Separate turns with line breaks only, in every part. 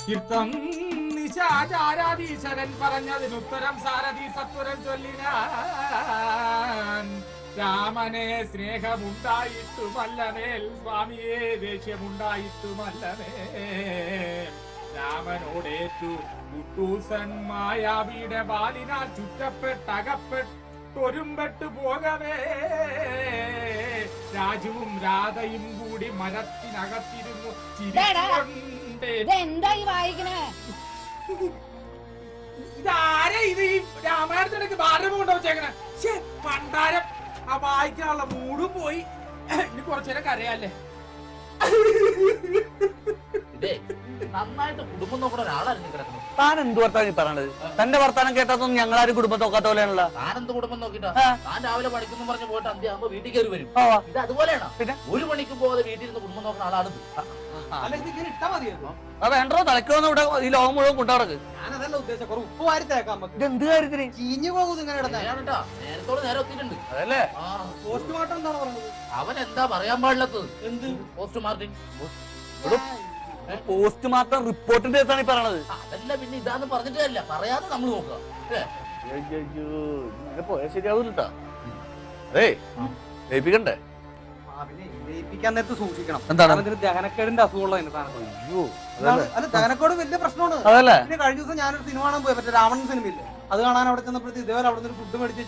കീർത്തം നിശാചാരാധീശ്വരൻ പറഞ്ഞതിനുത്തരം സാരഥി സത്വരം ചൊല്ലിനാൻ. രാമനെ സ്നേഹമുണ്ടായിട്ടുമല്ലമേൽ സ്വാമിയെ ദേഷ്യമുണ്ടായിട്ടുമല്ലമേ. രാമനോടേറ്റു കുട്ടൂസൻ മായാവിയുടെ ബാലിനാൽ ചുറ്റപ്പെട്ടകപ്പെട്ടൊരുമ്പെട്ടു പോകവേ. രാജുവും രാധയും കൂടി മരത്തിനകത്തിരുന്നു ചിരിച്ചുകൊണ്ട്.
എന്തായി വായിക്കണേ?
ഇതാരെ ഇത്? ഈ രാമായണത്തിനൊക്കെ ബാലരമ കൊണ്ടുവച്ചേക്കണേ. പണ്ടാരം ആ വായിക്കാനുള്ള മൂടും പോയി. ഇനി കുറച്ചേരം കരയല്ലേ.
നന്നായിട്ട് കുടുംബം നോക്കുന്ന ഒരാളായിരുന്നു കിടക്കുന്നത്.
താൻ എന്ത് വർത്താനം പറയണത്? തന്റെ വർത്താനം കേട്ടാത്തൊന്നും ഞങ്ങളാരും കുടുംബം നോക്കാത്ത പോലെയാണല്ലോ.
താനെന്ത് കുടുംബം നോക്കിട്ടാ? താൻ രാവിലെ പഠിക്കുന്നു പറഞ്ഞ് പോയിട്ട് അന്ത്യാകുമ്പോ വീട്ടിൽ കയറി വരും. ഇത് അതുപോലെയാണ്.
പിന്നെ
ഒരു മണിക്ക് പോകാതെ വീട്ടിൽ ഇരുന്ന് കുടുംബം നോക്കുന്ന ആളാണിത്.
വേണ്ടോ തലക്കൊന്നും ഇവിടെ ഈ ലോകം മുഴുവൻ കൊണ്ടുനടക്ക്.
ഉപ്പ് വാരി തേക്കാം.
ഇതെന്ത് കാര്യത്തിന്
ചീഞ്ഞു പോകും ഇങ്ങനെ
നേരത്തോടെ നേരെ ഒത്തിട്ടുണ്ട്.
അതല്ലേ
പോസ്റ്റ്മോർട്ടം എന്താണ് പറഞ്ഞത്?
അവൻ എന്താ പറയാൻ പാടില്ലാത്തത്?
എന്ത്
പോസ്റ്റ്മോർട്ടം?
പോസ്റ്റ്മോർട്ടം റിപ്പോർട്ടിന്റെ കേസാണ് ഈ പറയണത്.
അതല്ല പിന്നെ ഇതാന്ന് പറഞ്ഞിട്ടല്ല, പറയാതെ നമ്മൾ നോക്കുക.
പോയാൽ ശരിയാവൂട്ടാ. അതേ ജയിപ്പിക്കണ്ടേ?
ജയിപ്പിക്കാൻ നേരത്ത് സൂക്ഷിക്കണം.
എന്താണ്
ദഹനക്കേടിന്റെ അസുഖമുള്ള അല്ല, ദഹനക്കേട് വലിയ പ്രശ്നമാണ്.
അതല്ലേ
പിന്നെ കഴിഞ്ഞ ദിവസം ഞാനൊരു സിനിമ കാണാൻ പോയി, മറ്റേ രാവണൻ സിനിമയില്ലേ, അത് കാണാൻ അവിടെ ചെന്നപ്പോഴത്തെ ഇതേപോലെ അവിടെ നിന്ന് ഫുഡ് മേടിച്ച്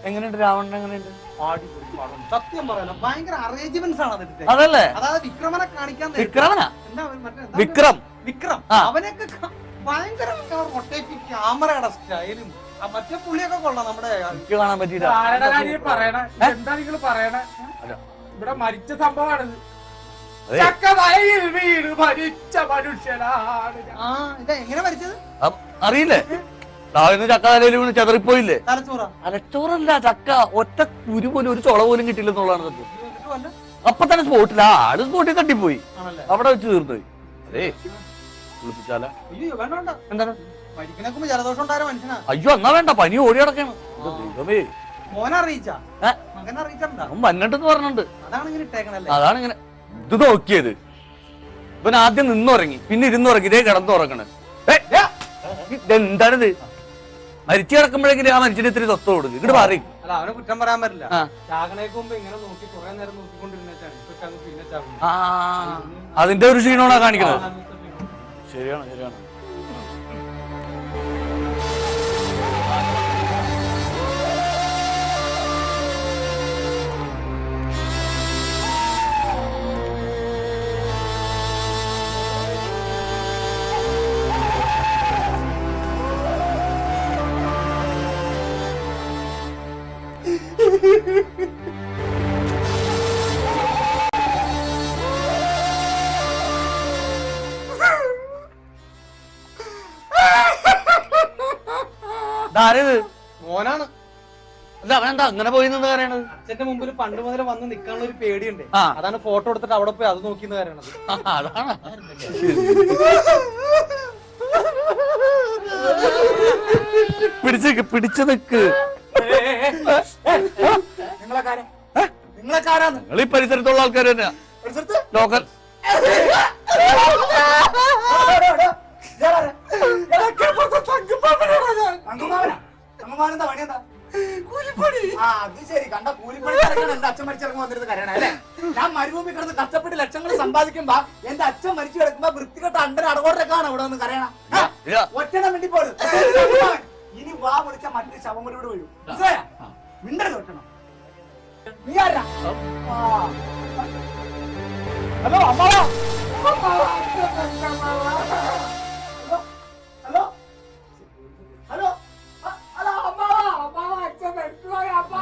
എങ്ങനെയുണ്ട് രാവണൻ? എങ്ങനെയുണ്ട്?
സത്യം പറയാലോ, ഭയങ്കര അറേഞ്ച്മെന്റ്സ് ആണ് അതിന്റെ.
അതല്ലേ
അതായത് വിക്രമനെ കാണിക്കാൻ
വിക്രമനാ
എന്താ
വിക്രം
വിക്രം അവനൊക്കെ ഭയങ്കര റൊട്ടേറ്റിംഗ് ക്യാമറയുടെ സ്റ്റൈലും മറ്റേ പുള്ളിയൊക്കെ കൊള്ളാം. നമ്മുടെ
കാണാൻ പറ്റിയില്ല.
എന്താ നിങ്ങൾ പറയണേ? ഇവിടെ മരിച്ച സംഭവമാണിത്. ചക്കവയലിൽ വീട് മരിച്ച മനുഷ്യനാണ്.
ഇത് എങ്ങനെ മരിച്ചത്
അറിയില്ലേ? താഴ്ന്ന് ചക്ക തലയിൽ വീണ് ചെതറിപ്പോയില്ലേ?
തലച്ചോറ
തലച്ചോറല്ല, ചക്ക ഒറ്റ കുരു പോലും ഒരു ചുള പോലും കിട്ടില്ലെന്നുള്ളതാണ് സത്യം. അപ്പൊ തന്നെ സ്പോട്ടില്ല, ആട് സ്പോട്ടിൽ തട്ടിപ്പോയി, അവിടെ വെച്ച് തീർന്നുപോയി. അതേ കുളിപ്പിച്ചാല എന്താണ്?
ജലദോഷം ഉണ്ടായ മനുഷ്യനാ.
അയ്യോ എന്നാ വേണ്ട, പനി ഓടി കിടക്കാണ്.
മോനെ അറിയിച്ചാ? മകനെ അറിയിച്ചിട്ടുണ്ടാ?
വന്നിട്ടെന്ന് പറഞ്ഞിട്ടുണ്ട്.
അതാണ് ഇങ്ങനെ ഇട്ടേക്കണല്ലേ?
അതാണ് ഇങ്ങനെ ഇത് നോക്കിയത്. ഇവൻ ആദ്യം നിന്നുറങ്ങി, പിന്നെ ഇരുന്നുറങ്ങി, ഇതേ കിടന്നുറങ്ങണ്. എന്താണിത്? മരിച്ചു കിടക്കുമ്പോഴെങ്കിലും ആ മനുഷ്യന് ഇത്തിരി സ്വസ്ഥ കൊടുക്കും. ഇങ്ങോട്ട് മാറി.
അല്ല, അവനെ കുറ്റം പറയാൻ പറ്റില്ല. ചാകണേക്ക് മുമ്പ് ഇങ്ങനെ നോക്കി കുറെ നേരം നോക്കിക്കൊണ്ടിരുന്നേച്ചാണ് പിന്നെ ചാകും.
അതിന്റെ ഒരു ക്ഷീണമാണ് കാണിക്കുന്നത്. ശരിയാണ് ശരിയാണ്.
മോനാണ്.
അല്ല അവനെന്താ അങ്ങനെ പോയി നിന്ന് പറയണത്?
അച്ഛന്റെ മുമ്പിൽ പണ്ട് മുതലേ വന്ന് നിൽക്കാനുള്ള ഒരു പേടിയുണ്ട്. അതാണ് ഫോട്ടോ എടുത്തിട്ട് അവിടെ പോയി അത് നോക്കിന്ന് പറയണത്.
അതാണ് പിടിച്ചു നിക്ക്. നിങ്ങൾ ഈ പരിസരത്തുള്ള ആൾക്കാർ തന്നെയാ, ലോക്കൽ.
അച്ഛൻ മരിച്ചിറങ്ങി വന്നിരുന്ന് കരയണേ അല്ലേ? ഞാൻ മരുഭൂമി കിടന്ന് കഷ്ടപ്പെട്ട് ലക്ഷങ്ങൾ സമ്പാദിക്കുമ്പോ എന്റെ അച്ഛൻ മരിച്ചു കിടക്കുമ്പോ വൃത്തികെട്ട അണ്ടര അടകോട്ടൊക്കെയാണ് ഇവിടെ നിന്ന് കരയണ. ഒറ്റണം വേണ്ടി പോലും ഇനി വാ വിളിച്ച മറ്റൊരു ശവം കൂടി ഇവിടെ വീഴും. മിണ്ടരുത് ഒറ്റണം. നീ ആരാ? ഹലോ അമ്മ. ഹലോ ഹലോ ഹലോ അമ്മ. അച്ഛൻ മരിച്ചുപോയ അമ്മ.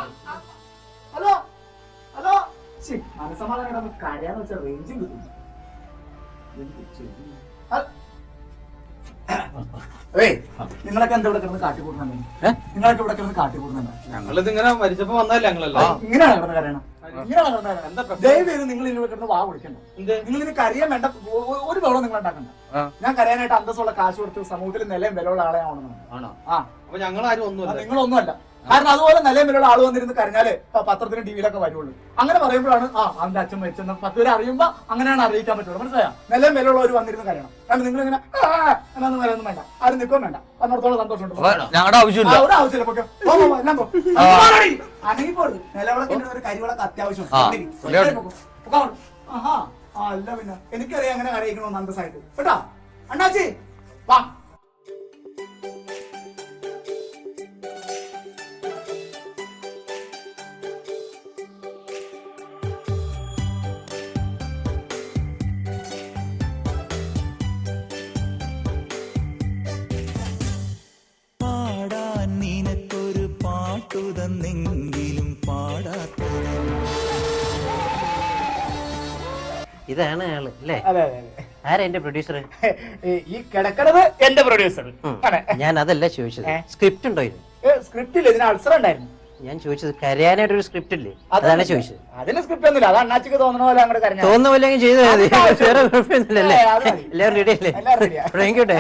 Hello hello. മനസ്സമാധാനം കരയാന്ന് വെച്ചാൽ റേഞ്ചും കിട്ടും. നിങ്ങളൊക്കെ എന്താ ഇവിടെ കിടന്ന് കാട്ടിക്കൂട്ടുന്നേ? നിങ്ങളൊക്കെ ഇവിടെ കിടന്ന് കാട്ടിക്കൂട്ടുന്നുണ്ടോ?
ഞങ്ങളിത് ഇങ്ങനെ മരിച്ചപ്പോ വന്നതല്ലേ ഞങ്ങളല്ലേ.
ഇങ്ങനെയാണ് കിടന്ന് കരയണം. ദയവേത് നിങ്ങൾ ഇതിൽ കിടന്ന് വാ വിളിക്കണ്ട. നിങ്ങൾ ഇതിന് കരയാൻ വേണ്ട ഒരു ബഹളം നിങ്ങൾ ഉണ്ടാക്കണ്ട. ഞാൻ കരയാനായിട്ട് അന്തസ്സുള്ള കാശ് കൊടുത്ത് സമൂഹത്തിൽ നിലയും വിലയുള്ള ആളെ ആവണമെന്നാണ്.
അപ്പൊ ഞങ്ങൾ ആരും ഒന്നുമല്ല.
നിങ്ങളൊന്നുമല്ല. കാരണം അതുപോലെ നിലവിലുള്ള ആള് വന്നിരുന്ന് കരഞ്ഞാല് പത്രത്തിനും ടിവിയിലൊക്കെ വരുള്ളൂ. അങ്ങനെ പറയുമ്പോഴാണ് അവന്റെ അച്ഛൻ മരിച്ചെന്ന് 10 പേര് അറിയുമ്പോ അങ്ങനെയാണ് അറിയിക്കാൻ പറ്റുള്ളൂ. മനസ്സിലായോ? നിലവിലുള്ളവർ വന്നിരുന്ന് കരയണം. കാരണം നിങ്ങൾ ഇങ്ങനെ എന്നൊന്നും വരൊന്നും വേണ്ട, ആരും നിൽക്കാൻ വേണ്ട. അതിനോടത്തോളം സന്തോഷമുണ്ട്.
ഞങ്ങളുടെ ആവശ്യമില്ല.
ഒരു ആവശ്യമില്ല. അനങ്ങിപ്പോഴും നിലവിളക്ക് ഒരു കരിവിളക്ക് അത്യാവശ്യമാണ്. അല്ല പിന്നെ എനിക്കറിയാം അങ്ങനെ അറിയിക്കണമെന്ന് അന്തസ്സായിട്ട് കേട്ടാ. അണ്ണാച്ചി വാ.
പാടാൻ നിനക്കൊരു പാട്ടു തന്നെങ്കിലും പാടാത്ത
ഇതാണ് ആള് അല്ലേ?
അതെ അതെ അതെ.
ആരാ എന്റെ പ്രൊഡ്യൂസർ?
ഈ കിടക്കണത് എന്റെ പ്രൊഡ്യൂസർ.
ഞാൻ അതല്ല ചോദിച്ചത്, സ്ക്രിപ്റ്റ് ഉണ്ടോ ഇത്?
സ്ക്രിപ്റ്റ് ഇല്ല, ഇതിന് അൾസർ ഉണ്ടായിരുന്നു.
ഞാൻ ചോദിച്ചത് കരയാനായിട്ട് ഒരു സ്ക്രിപ്റ്റ് ഇല്ലേ, അതാണ് ചോദിച്ചത്.
അതിന് സ്ക്രിപ്റ്റ് ഒന്നുമില്ല, അത് അണ്ണാച്ചിക്ക് തോന്നുന്ന പോലെ അങ്ങോട്ട് കരഞ്ഞാൽ
തോന്നുന്ന പോലെ ചെയ്ത് മതി, വേറെ കുഴപ്പമൊന്നുമില്ലല്ലേ? എല്ലാവരും റെഡി അല്ലേ? തുടങ്ങിക്കോട്ടെ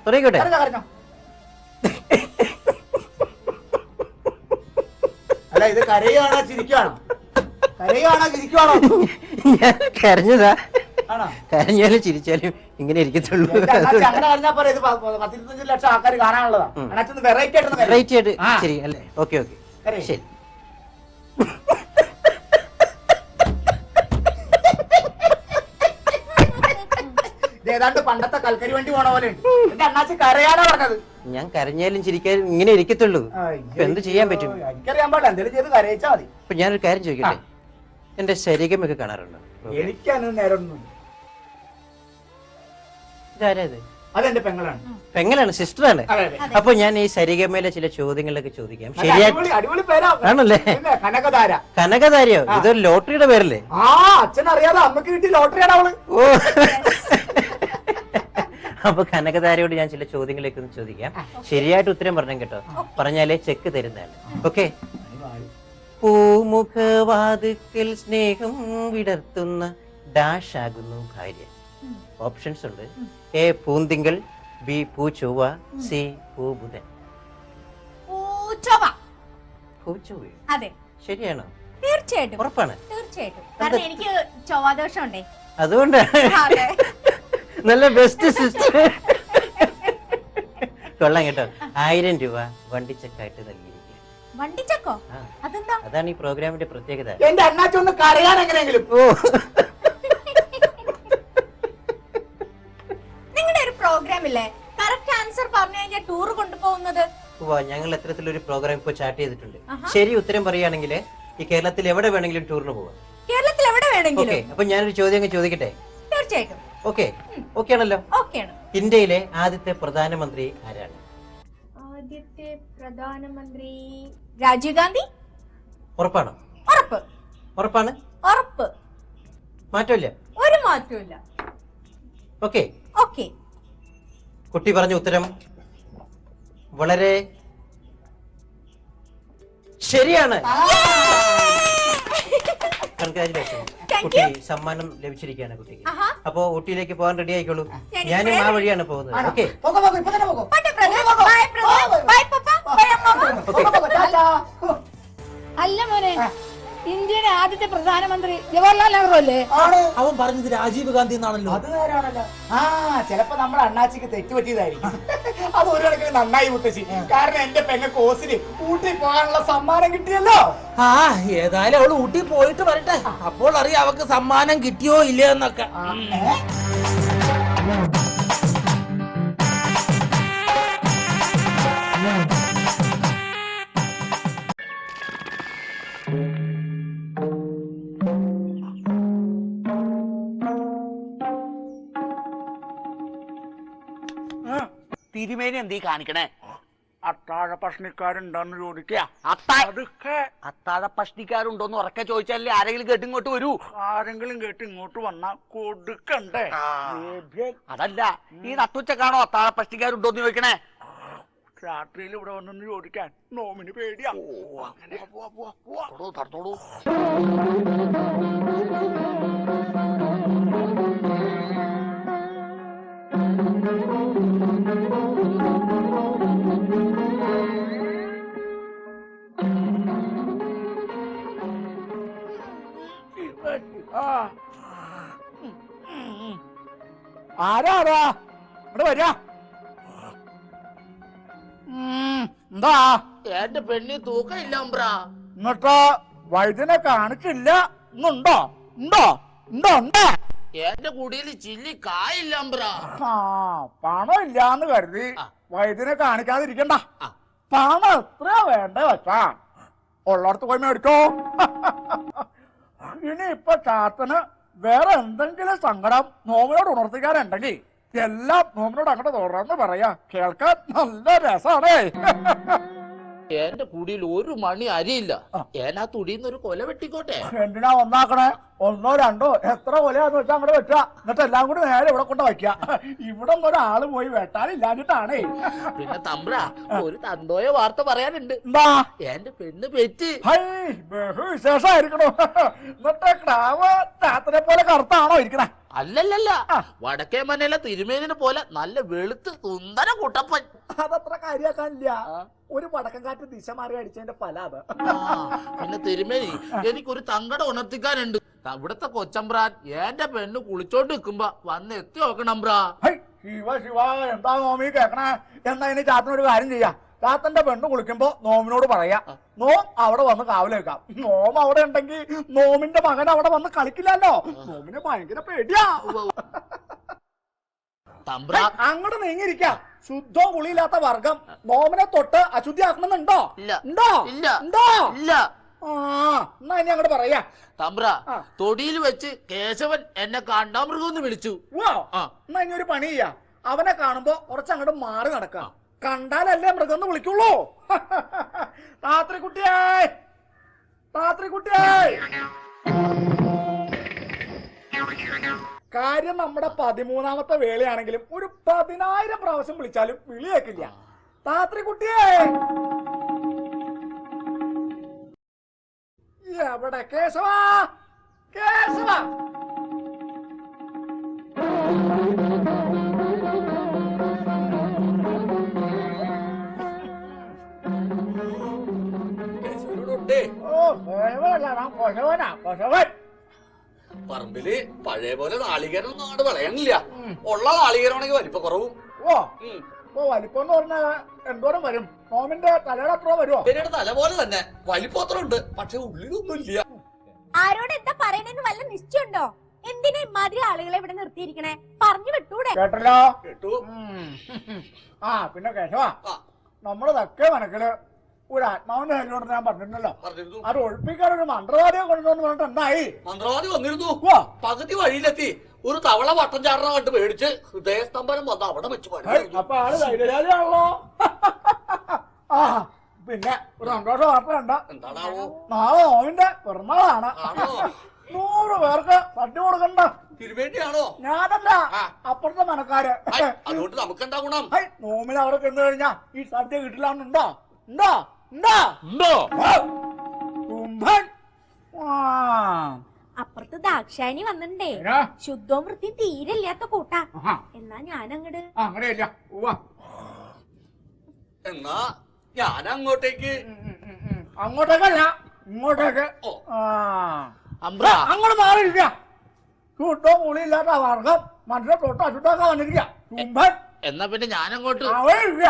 തുടങ്ങിക്കോട്ടെ.
അല്ല ഇത് കരയുവാണോ ചിരിക്കുവാണോ? കരയുവാണോ ചിരിക്കുവാണോ?
ഞാൻ കരഞ്ഞതാ.
ആണോ?
കരഞ്ഞാലും ചിരിച്ചാലും ഇങ്ങനെ ഇരിക്കത്തുള്ളൂ.
അങ്ങനെ പറഞ്ഞാൽ പോലെ ഇത് 10-25 ലക്ഷം ആൾക്കാർ കാണാനുള്ളതാ. അണ്ണാച്ചൊന്ന് വെറൈറ്റി ആയിട്ട്
വെറൈറ്റി ആയിട്ട് ശരി അല്ലേ? ഓക്കെ ഓക്കെ ശരി.
ഏതാണ്ട് പണ്ടത്തെ കൽക്കരി വണ്ടി പോണ പോലെ ഉണ്ട്. എന്റെ അണ്ണാച്ചി കരയാനാ പറഞ്ഞത്.
ഞാൻ കരഞ്ഞാലും ചിരിക്കാനും ഇങ്ങനെ ഇരിക്കത്തുള്ളൂ. ഇപ്പൊ എന്ത് ചെയ്യാൻ പറ്റും?
എനിക്കറിയാൻ പാടില്ല, എന്തെങ്കിലും ചെയ്ത് കരയിച്ചാ മതി.
ഇപ്പൊ ഞാനൊരു കാര്യം ചോദിക്കട്ടെ, എന്റെ ശരീരമൊക്കെ കാണാറുണ്ടോ?
എനിക്കതിന് നേരമൊന്നും.
ഇതാരാ ഇത്?
അതെന്റെ പെങ്ങളാണ്.
പെങ്ങളാണ്, സിസ്റ്ററാണ്. അപ്പൊ ഞാൻ ഈ സരിഗമയിലെ ചില ചോദ്യങ്ങളൊക്കെ ചോദിക്കാം. ശരിയായിട്ട്
അടിപൊളി പേരാ
ആണല്ലേ?
കനകധാര.
കനകധാരയോ? ഇതൊരു ലോട്ടറിയുടെ പേരല്ലേ?
അച്ഛൻ അറിയാതെ അമ്മക്ക് കിട്ടി ലോട്ടറിയാണ് അവള്.
ഓ അപ്പൊ കനകധാരയോട് ഞാൻ ചില ചോദ്യങ്ങളൊക്കെ ഒന്ന് ചോദിക്കാം. ശരിയായിട്ട് ഉത്തരം പറഞ്ഞു കേട്ടോ, പറഞ്ഞാലേ ചെക്ക് തരുന്നതാണ്. ഓക്കെ. പൂമുഖവാതുക്കൽ സ്നേഹം വിടർത്തുന്ന ഡാഷ് ആകുന്നു ഭാര്യ. ഓപ്ഷൻസ് ഉണ്ട്. എ പൂന്തിങ്കൾ, ബി പൂച്ചൊവ്വ, സി പൂബുധൻ. പൂച്ചൊവ്വ
അതെ,
ശരിയാണോ?
തീർച്ചയായിട്ടും
ഉറപ്പാണ്?
തീർച്ചയായിട്ടും. കാരണം എനിക്ക് ചൊവ്വാദോഷം ഉണ്ടേ,
അതുകൊണ്ടാണ്. നല്ല ബെസ്റ്റ് സിസ്റ്റർ. കൊള്ളാം കേട്ടോ. 1000 രൂപ വണ്ടിച്ചക്കായിട്ട് നൽകിയിരിക്കുക.
വണ്ടിച്ചക്കോ? അതെന്താ?
അതാണ് ഈ പ്രോഗ്രാമിന്റെ പ്രത്യേകത.
എന്റെ അണ്ണാച്ചി ഒന്ന് കരയാൻ എങ്ങനെയെങ്കിലും.
നിങ്ങളുടെ ഒരു പ്രോഗ്രാം ഇല്ലേ, കറക്റ്റ് ആൻസർ പറഞ്ഞു കഴിഞ്ഞാൽ ടൂർ കൊണ്ടുപോകുന്നത്?
ഞങ്ങൾ എത്തരത്തിലൊരു പ്രോഗ്രാം ഇപ്പൊ ചാർട്ട് ചെയ്തിട്ടുണ്ട്. ശരി ഉത്തരം പറയുകയാണെങ്കിൽ ഈ കേരളത്തിൽ എവിടെ വേണമെങ്കിലും ടൂറിന് പോവാം.
കേരളത്തിൽ എവിടെ വേണമെങ്കിലും?
ഓക്കെ. അപ്പൊ ഞാനൊരു ചോദ്യം ചോദിക്കട്ടെ?
തീർച്ചയായിട്ടും.
ഓക്കെ ഓക്കെ ആണല്ലോ?
ഓക്കെയാണ്.
ഇന്ത്യയിലെ ആദ്യത്തെ പ്രധാനമന്ത്രി ആരാണ്?
ആദ്യത്തെ പ്രധാനമന്ത്രി രാജീവ് ഗാന്ധി.
ഉറപ്പാണോ?
ഉറപ്പ്.
ഉറപ്പാണ്?
ഉറപ്പ്.
മാറ്റമില്ല?
ഒരു മാറ്റമില്ല.
Okay
okay.
കുട്ടി പറഞ്ഞ ഉത്തരം വളരെ ശരിയാണ്. കൺഗ്രാജുലേഷൻ. കുട്ടി സമ്മാനം ലഭിച്ചിരിക്കുകയാണ് കുട്ടിക്ക്. അപ്പോ ഊട്ടിയിലേക്ക് പോകാൻ റെഡി ആയിക്കോളൂ. ഞാനും ആ വഴിയാണ് പോകുന്നത്. ഓക്കെ.
അല്ല മോനെ, ഇന്ത്യയുടെ ആദ്യത്തെ പ്രധാനമന്ത്രി ജവഹർലാൽ നെഹ്റു അല്ലേ?
അവൻ പറഞ്ഞത് രാജീവ് ഗാന്ധി എന്നാണല്ലോ.
അത് നേരാണല്ലോ. ചിലപ്പോ നമ്മുടെ അണ്ണാച്ചിക്ക് തെറ്റുപറ്റിയതായിരിക്കും. അത് ഒരു കണക്കിന് നന്നായി മുത്തശ്ശി. കാരണം എന്റെ പെങ്ങൾക്ക് ഓസിന് ഊട്ടി പോകാനുള്ള സമ്മാനം കിട്ടിയല്ലോ.
ഏതായാലും അവള് ഊട്ടി പോയിട്ട് വരട്ടെ, അപ്പോൾ അറിയാം അവക്ക് സമ്മാനം കിട്ടിയോ ഇല്ലയോ എന്നൊക്കെ.
തിരുമേനി എന്തീ കാണിക്കണേ?
അത്താഴ പ്രശ്നക്കാരുണ്ടോന്ന് ചോദിക്കുക.
അത്താഴ പ്രശ്നക്കാരുണ്ടോന്ന് ഉറക്കെ ചോദിച്ചാലേ ആരെങ്കിലും കേട്ട് ഇങ്ങോട്ട് വരൂ.
ആരെങ്കിലും കേട്ട് ഇങ്ങോട്ട് വന്നാ കൊടുക്കണ്ടേ?
അതല്ല, ഈ നട്ടുച്ചക്കാണോ അത്താഴ പ്രശ്നക്കാരുണ്ടോന്ന് ചോദിക്കണേ?
രാത്രിയിൽ ഇവിടെ വന്നെന്ന് ചോദിക്കാൻ നോമിന് പേടിയാ.
തടത്തോളൂ.
ആരാ ഇവിടെ വരാ. എന്താ
എന്റെ പെണ്ണി തൂക്കം ഇല്ല അമ്പ്രാ.
എന്നിട്ട് വൈദ്യനെ കാണിച്ചില്ല. ഇന്നുണ്ടോ? ഉണ്ടോ ഉണ്ടോ ഉണ്ടോ?
എന്റെ കുടിയിൽ ചില്ലി കായില്ല അമ്പ്രാ.
ആ പണം ഇല്ലാന്ന് കരുതി വൈദ്യനെ കാണിക്കാതിരിക്കണ്ട. പണം എത്രയാ വേണ്ട വെച്ചാ ഉള്ളടത്ത് പോയി മേടിക്കോ. ഇനി ഇപ്പൊ ചാത്തന് വേറെ എന്തെങ്കിലും സങ്കടം നോമിനോട് ഉണർത്തിക്കാനുണ്ടെങ്കിൽ എല്ലാം നോമിനോട് അങ്ങോട്ട് തുറന്ന് പറയാ. കേൾക്കാൻ നല്ല രസാണേ.
എന്റെ കുടിയിൽ ഒരു മണി അരിയില്ല. ഏനാ തുടിന്ന് ഒരു കൊല വെട്ടിക്കോട്ടെ.
എന്തിനാ ഒന്നാക്കണേ? ഒന്നോ രണ്ടോ എത്ര കൊലയാന്ന് വെച്ചാൽ അങ്ങോട്ട് വെച്ചാ. എന്നിട്ട് എല്ലാം കൂടി നേരെ ഇവിടെ കൊണ്ട് വയ്ക്ക. ഇവിടെ ഒരാള് പോയി വെട്ടാനില്ലാഞ്ഞിട്ടാണേ.
പിന്നെ തമ്പ്ര ഒരു തന്തോയ വാർത്ത പറയാനുണ്ട്.
എന്താ?
എന്റെ പെണ്ണ് പെറ്റ്.
ബഹുവിശേഷായിരിക്കണോ? എന്നിട്ട് ക്രാവ് ചാത്തനെ പോലെ കറുത്താണോ ഇരിക്കണേ?
അല്ലല്ലല്ല, വടക്കേ മനയിലെ തിരുമേനിനെ പോലെ നല്ല വെളുത്ത് സുന്ദര കുട്ടപ്പൻ.
അതത്ര കാര്യാക്കാനില്ല. ഒരു വടക്കം കാറ്റ് ദിശ മാറി അടിച്ചതിന്റെ ഫല അത്.
പിന്നെ തിരുമേനി, എനിക്കൊരു തങ്കട ഉണർത്തിക്കാനുണ്ട്. ഇവിടത്തെ കൊച്ചമ്പ്രാൻ എന്റെ പെണ്ണ് കുളിച്ചോണ്ട് നിൽക്കുമ്പോ വന്ന് എത്തി നോക്കണം ബ്രാ.
ശിവ ശിവ, എന്താ നോമി കേക്കണേ? എന്നാ ഇനി ചാത്തനൊരു കാര്യം ചെയ്യാം. ചാത്തന്റെ പെണ്ണ് കുളിക്കുമ്പോ നോമിനോട് പറയാ, നോം അവിടെ വന്ന് കാവല് വെക്കാം. നോം അവിടെ ഉണ്ടെങ്കിൽ നോമിന്റെ മകൻ അവിടെ വന്ന് കളിക്കില്ലല്ലോ. നോമിന് ഭയങ്കര പേടിയാ. അങ്ങോട്ട് നീങ്ങിരിക്കാം. ശുദ്ധവും കുളിയില്ലാത്ത വർഗം നോമിനെ തൊട്ട് അശുദ്ധിയാക്കണമെന്നുണ്ടോ? ഉണ്ടോ? ഉണ്ടോ? ഇല്ല. ആ എന്നാ ഇനി അങ്ങോട്ട് പറയാ.
തമ്പ്ര, തൊടിയിൽ വെച്ച് കേശവൻ എന്നെ കാണ്ടാമൃഗം വിളിച്ചു.
എന്നാ ഇനി ഒരു പണി ചെയ്യാ. അവനെ കാണുമ്പോ കുറച്ചങ്ങോട്ട് മാറി നടക്കാം. കണ്ടാലല്ലേ മൃഗം വിളിക്കുള്ളൂ. രാത്രി കുട്ടിയായി, രാത്രി കുട്ടിയായി. കാര്യം നമ്മുടെ 13ാമത്തെ വേളയാണെങ്കിലും ഒരു 10,000 പ്രാവശ്യം വിളിച്ചാലും വിളി കേൾക്കില്ല. രാത്രി കുട്ടിയായി എവിടെ? കേശവ, കേശവ.
പറമ്പില് പഴയ പോലെ നാളികേരം നാട് വളയണില്ല. ഉള്ള നാളികേരമാണെങ്കിൽ വലിപ്പ കുറവും.
വലിപ്പം എന്ന് പറഞ്ഞാൽ എന്തോരം വരും? നോമിന്റെ തലയുടെ അത്ര വരുമോ?
പിന്നീട് തല പോലെ തന്നെ വലിപ്പം അത്ര ഉണ്ട്, പക്ഷെ ഉള്ളിലൊന്നും ഇല്ല.
ആരോട് എന്താ പറയണെന്ന് വല്ല നിശ്ചയുണ്ടോ? എന്തിനാ ഇമാതിരി ആളുകളെ ഇവിടെ നിർത്തിയിരിക്കണേ? പറഞ്ഞു വിട്ടൂടെ?
കേട്ടല്ലോ,
കേട്ടു.
ആ പിന്നെ കേശവ, നമ്മുടെ തെക്കേ മനക്കില് ഒരു ആത്മാവിന്റെ കാര്യോട് ഞാൻ പറഞ്ഞിരുന്നല്ലോ. അത് ഒഴിപ്പിക്കാൻ ഒരു മന്ത്രവാദിയെ കൊണ്ടുവന്ന് പറഞ്ഞിട്ട് എന്തായി?
മന്ത്രവാദി വന്നിരുന്നു. പകുതി വഴിയിലെത്തി ഒരു തവള വട്ടം ചാടണ കണ്ട് പേടിച്ച് ഹൃദയസ്തംഭനം വന്ന് അവിടെ വെച്ച് പണി.
അപ്പൊ ആള് ധൈര്യശാലിയാണല്ലോ. ആ പിന്നെ ഒരു സന്തോഷ വാർത്ത കണ്ട.
എന്താണാവോ?
നാളെ നോവിന്റെ പിറന്നാളാണ്. 100 പേർക്ക് സദ്യ കൊടുക്കണ്ട.
തിരുവേണ്ടിയാണോ?
ഞാനല്ല, അപ്പുറത്തെ മനക്കാര്.
അതുകൊണ്ട് നമുക്കെന്താ ഗുണം?
നോമിൽ അവിടെ ചെന്ന് കഴിഞ്ഞാ ഈ സദ്യ കിട്ടില്ലാന്നുണ്ടോ? ഉണ്ടോ? ഉണ്ടോ?
ഉണ്ടോ?
കുംഭൻ.
അപ്പുറത്ത് ദാക്ഷായണി വന്നിണ്ടേ. ശുദ്ധവും വൃത്തിയും തീരെ ഇല്ലാത്ത കൂട്ടാ. എന്നാ ഞാനങ്ങട്
അങ്ങനെയല്ല.
എന്നാ ഞാൻ അങ്ങോട്ടേക്ക്.
അങ്ങോട്ടേക്കല്ല, ഇങ്ങോട്ടേക്ക്. അങ്ങോട്ട് മാറിയിരിക്ക. ശുദ്ധവും കുളിയില്ലാത്ത വർഗം മനുഷ്യ തൊട്ട് അശുദ്ധാക്കാൻ വന്നിരിക്ക. കുംഭൻ.
എന്നാ പിന്നെ ഞാനങ്ങോട്ട്.
അവിടെ ഇരിക്ക.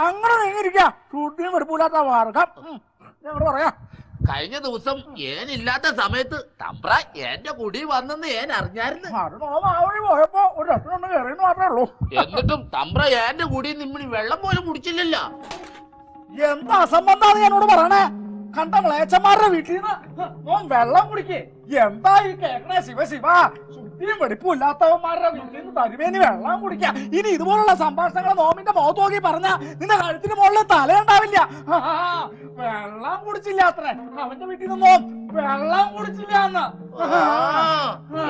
അങ്ങനെ നീങ്ങിരിക്ക. ശുദ്ധിയും വെറുപ്പില്ലാത്ത വർഗം. ഞങ്ങള് പറയാ,
കഴിഞ്ഞ ദിവസം ഏനില്ലാത്ത സമയത്ത് തമ്പ്ര എന്റെ കുടി വന്നെന്ന് ഏൻ അറിഞ്ഞായിരുന്നു.
പോയപ്പോ ഒരു രസം കയറിയെന്ന് മാത്രമേ ഉള്ളൂ.
എന്നിട്ടും തമ്പ്ര എന്റെ കുടി നിമ്മിണി വെള്ളം പോലും കുടിച്ചില്ലല്ലോ.
എന്താ അസംബന്ധാണ് എന്നോട് പറയണേ? കണ്ട മ്ലേച്ഛന്മാരുടെ വീട്ടിൽ നിന്ന് വെള്ളം കുടിക്കേ? എന്താ ഈ കേക്കണേ? ശിവ ശിവ, ശുദ്ധിയും വെടിപ്പും ഇല്ലാത്തവന്മാരുടെ വീട്ടിൽ നിന്ന് തരുവേനി വെള്ളം കുടിക്ക. ഇനി ഇതുപോലുള്ള സംഭാഷണങ്ങൾ നോമിന്റെ മുഖത്ത് നോക്കി പറഞ്ഞ നിന്റെ കഴുത്തിന് മുകളിൽ തലയുണ്ടാവില്ല. വെള്ളം കുടിച്ചില്ല അത്രേ. അവന്റെ വീട്ടിൽ നിന്നും വെള്ളം കുടിച്ചില്ല എന്ന്.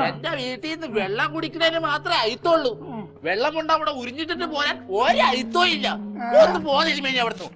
എന്റെ വീട്ടിൽ നിന്ന് വെള്ളം കുടിക്കുന്നതിന് മാത്രമേ അയിത്തുള്ളൂ. വെള്ളം കൊണ്ട് അവിടെ ഉരിഞ്ഞിട്ടിട്ട് പോരാൻ ഒരു അയിത്തോ ഇല്ല. ഒന്ന് പോന്നിരുമേനി അവിടുന്ന്.